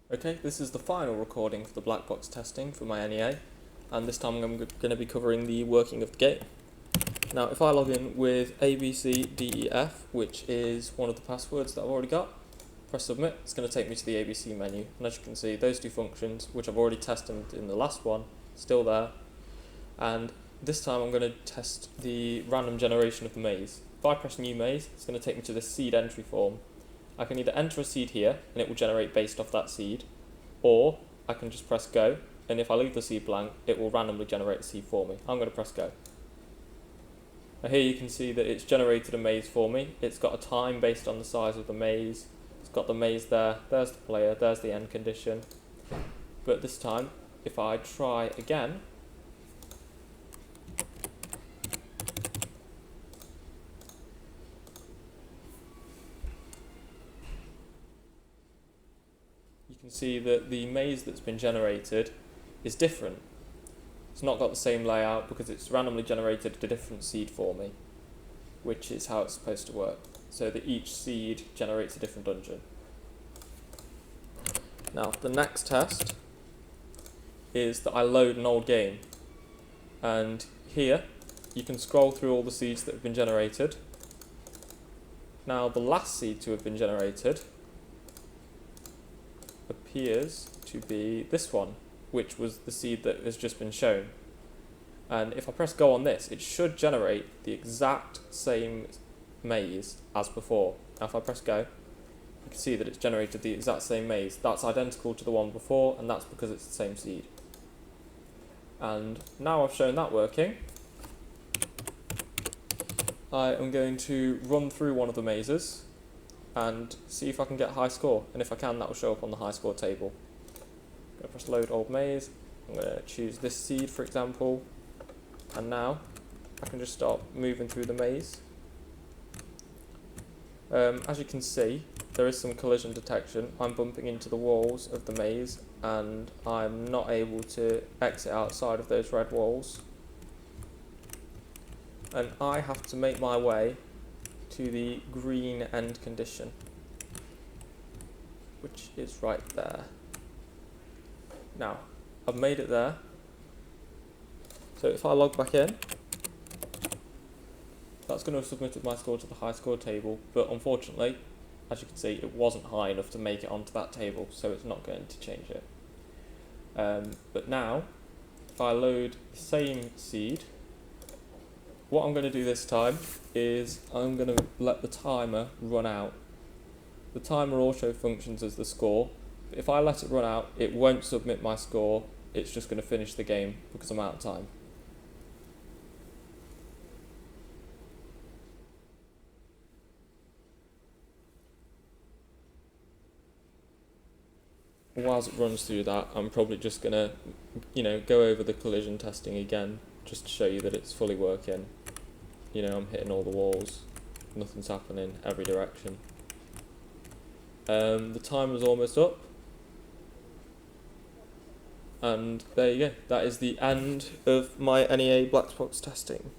Okay, this is the final recording for the black box testing for my NEA, and this time I'm going to be covering the working of the game. Now, if I log in with ABCDEF, which is one of the passwords that I've already got, press submit, it's going to take me to the ABC menu, and as you can see, those two functions, which I've already tested in the last one, still there, and this time I'm going to test the random generation of the maze. If I press new maze, it's going to take me to the seed entry form. I can either enter a seed here, and it will generate based off that seed, or I can just press go, and if I leave the seed blank, it will randomly generate a seed for me. I'm going to press go. Now here you can see that it's generated a maze for me. It's got a time based on the size of the maze. It's got the maze there, there's the player, there's the end condition. But this time, if I try again, you can see that the maze that's been generated is different. It's not got the same layout because it's randomly generated a different seed for me, which is how it's supposed to work, so that each seed generates a different dungeon. Now, the next test is that I load an old game, and here you can scroll through all the seeds that have been generated. Now, the last seed to have been generated appears to be this one, which was the seed that has just been shown. And if I press go on this, it should generate the exact same maze as before. Now if I press go, you can see that it's generated the exact same maze. That's identical to the one before, and that's because it's the same seed. And now I've shown that working, I am going to run through one of the mazes and see if I can get a high score, and if I can, that will show up on the high score table. I'm going to press load old maze, I'm going to choose this seed for example, and now I can just start moving through the maze. As you can see, there is some collision detection. I'm bumping into the walls of the maze and I'm not able to exit outside of those red walls. And I have to make my way to the green end condition, which is right there. Now, I've made it there, so if I log back in, that's going to have submitted my score to the high score table, but unfortunately, as you can see, it wasn't high enough to make it onto that table, so it's not going to change it. But now, if I load the same seed, what I'm going to do this time is I'm going to let the timer run out. The timer also functions as the score. But if I let it run out, it won't submit my score, it's just going to finish the game because I'm out of time. Whilst it runs through that, I'm probably just going to, go over the collision testing again, just to show you that it's fully working. I'm hitting all the walls, nothing's happening, every direction. The timer's almost up, and there you go. That is the end of my NEA black box testing.